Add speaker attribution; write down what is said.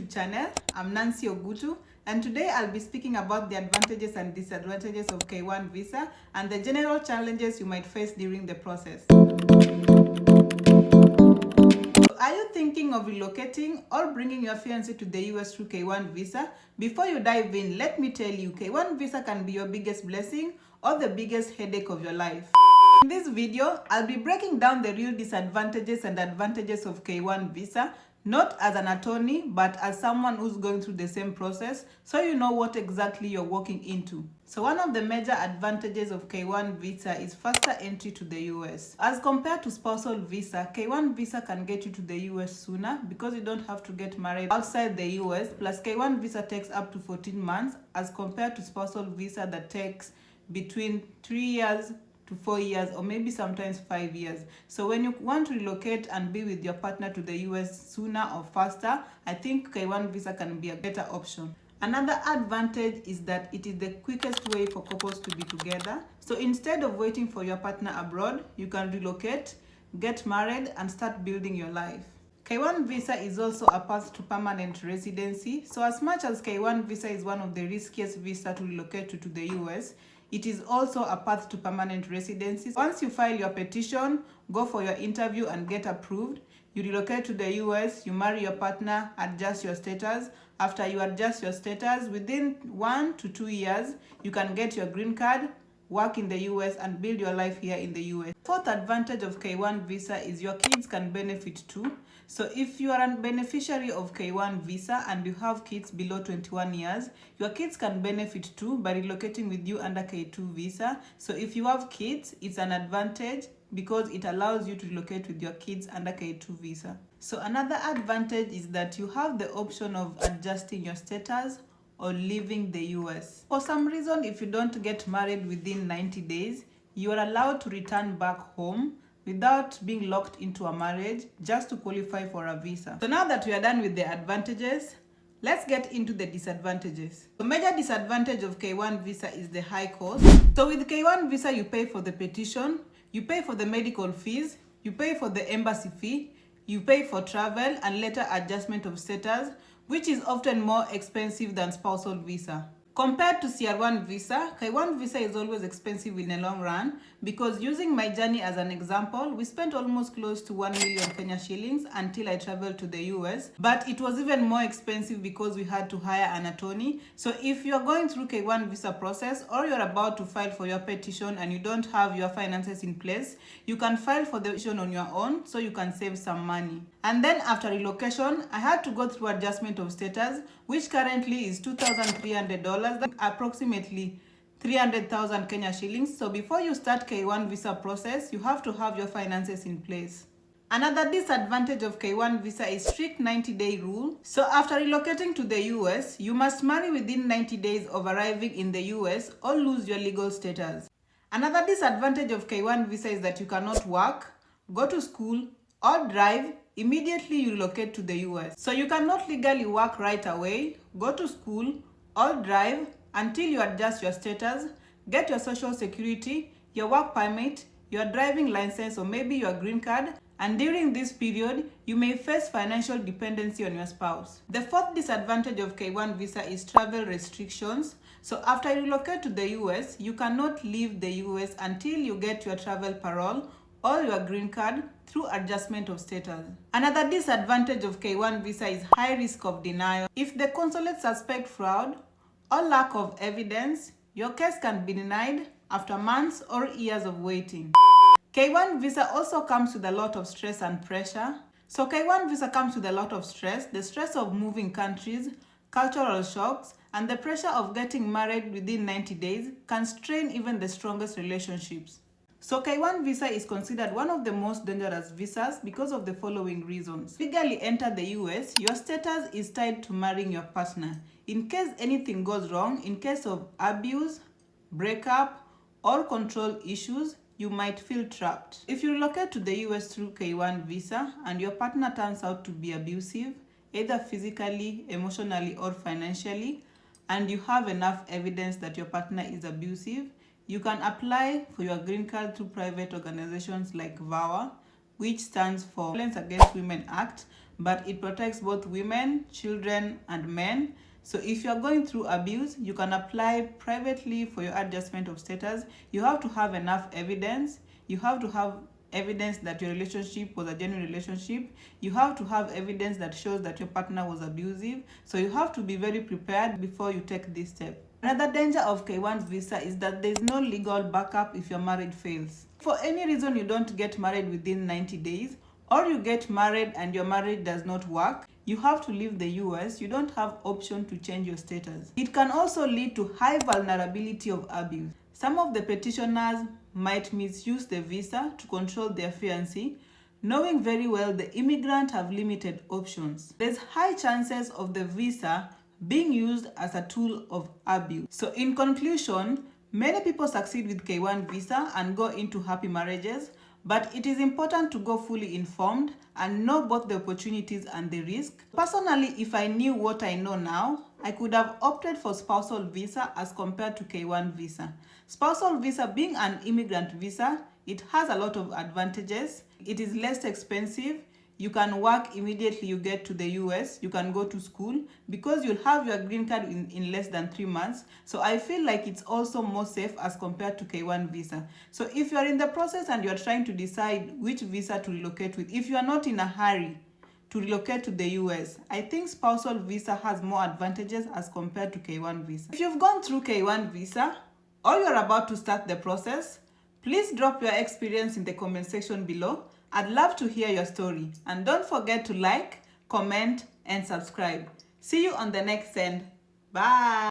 Speaker 1: YouTube channel. I'm Nancy Ogutu, and today I'll be speaking about the advantages and disadvantages of K1 visa and the general challenges you might face during the process. Are you thinking of relocating or bringing your fiance to the US through K1 visa? Before you dive in, let me tell you, K1 visa can be your biggest blessing or the biggest headache of your life. In this video, I'll be breaking down the real disadvantages and advantages of K1 visa, not as an attorney, but as someone who's going through the same process, so you know what exactly you're walking into. So one of the major advantages of K1 visa is faster entry to the US. As compared to spousal visa, K1 visa can get you to the US sooner because you don't have to get married outside the US, plus K1 visa takes up to 14 months as compared to spousal visa that takes between 3 years to 4 years, or maybe sometimes 5 years. So when you want to relocate and be with your partner to the US sooner or faster, I think K1 visa can be a better option. Another advantage is that it is the quickest way for couples to be together. So instead of waiting for your partner abroad, you can relocate, get married, and start building your life. K1 visa is also a path to permanent residency. So as much as K1 visa is one of the riskiest visas to relocate to the US, it is also a path to permanent residency. Once you file your petition, go for your interview and get approved, you relocate to the US, you marry your partner, adjust your status. After you adjust your status, within 1 to 2 years, you can get your green card, work in the US, and build your life here in the US. Fourth advantage of K1 visa is your kids can benefit too. So if you are a beneficiary of K1 visa and you have kids below 21 years, your kids can benefit too by relocating with you under K2 visa. So if you have kids, it's an advantage because it allows you to relocate with your kids under K2 visa. So another advantage is that you have the option of adjusting your status or leaving the US. For some reason, if you don't get married within 90 days, you are allowed to return back home without being locked into a marriage just to qualify for a visa. So now that we are done with the advantages, let's get into the disadvantages. The major disadvantage of K1 visa is the high cost. So with K1 visa, you pay for the petition, you pay for the medical fees, you pay for the embassy fee, you pay for travel and later adjustment of status, which is often more expensive than spousal visa. Compared to CR1 visa, K1 visa is always expensive in the long run because, using my journey as an example, we spent almost close to 1 million Kenya shillings until I traveled to the US. But it was even more expensive because we had to hire an attorney. So if you're going through K1 visa process or you're about to file for your petition and you don't have your finances in place, you can file for the petition on your own so you can save some money. And then after relocation, I had to go through adjustment of status, which currently is $2,300, approximately 300,000 Kenya shillings. So before you start K1 visa process, you have to have your finances in place. Another disadvantage of K1 visa is strict 90-day rule. So after relocating to the US, you must marry within 90 days of arriving in the US or lose your legal status. Another disadvantage of K1 visa is that you cannot work, go to school, or drive immediately you relocate to the US. So you cannot legally work right away, go to school, or drive until you adjust your status, get your social security, your work permit, your driving license, or maybe your green card. And during this period, you may face financial dependency on your spouse. The fourth disadvantage of K1 visa is travel restrictions. So after you relocate to the US, you cannot leave the US until you get your travel parole or your green card through adjustment of status. Another disadvantage of K1 visa is high risk of denial. If the consulate suspect fraud or lack of evidence, your case can be denied after months or years of waiting. K1 visa also comes with a lot of stress and pressure. So K1 visa comes with a lot of stress, the stress of moving countries, cultural shocks, and the pressure of getting married within 90 days can strain even the strongest relationships. So K1 visa is considered one of the most dangerous visas because of the following reasons. Legally enter the US, your status is tied to marrying your partner. In case anything goes wrong, in case of abuse, breakup, or control issues, you might feel trapped. If you relocate to the US through K1 visa and your partner turns out to be abusive, either physically, emotionally, or financially, and you have enough evidence that your partner is abusive, you can apply for your green card through private organizations like VAWA, which stands for Violence Against Women Act, but it protects both women, children, and men. So if you are going through abuse, you can apply privately for your adjustment of status. You have to have enough evidence. You have to have evidence that your relationship was a genuine relationship. You have to have evidence that shows that your partner was abusive. So you have to be very prepared before you take this step. Another danger of K1 visa is that there is no legal backup if your marriage fails. For any reason you don't get married within 90 days, or you get married and your marriage does not work, you have to leave the US. You don't have option to change your status. It can also lead to high vulnerability of abuse. Some of the petitioners might misuse the visa to control their fiancé, knowing very well the immigrant have limited options. There's high chances of the visa being used as a tool of abuse. So in conclusion, many people succeed with K1 visa and go into happy marriages, but it is important to go fully informed and know both the opportunities and the risk. Personally, if I knew what I know now, I could have opted for spousal visa as compared to K1 visa. Spousal visa being an immigrant visa, it has a lot of advantages. It is less expensive. You can work immediately you get to the US. You can go to school because you'll have your green card in less than 3 months. So I feel like it's also more safe as compared to K1 visa. So if you're in the process and you're trying to decide which visa to relocate with, if you are not in a hurry to relocate to the US, I think spousal visa has more advantages as compared to K1 visa. If you've gone through K1 visa or you're about to start the process, please drop your experience in the comment section below. I'd love to hear your story. And don't forget to like, comment, and subscribe. See you on the next end. Bye.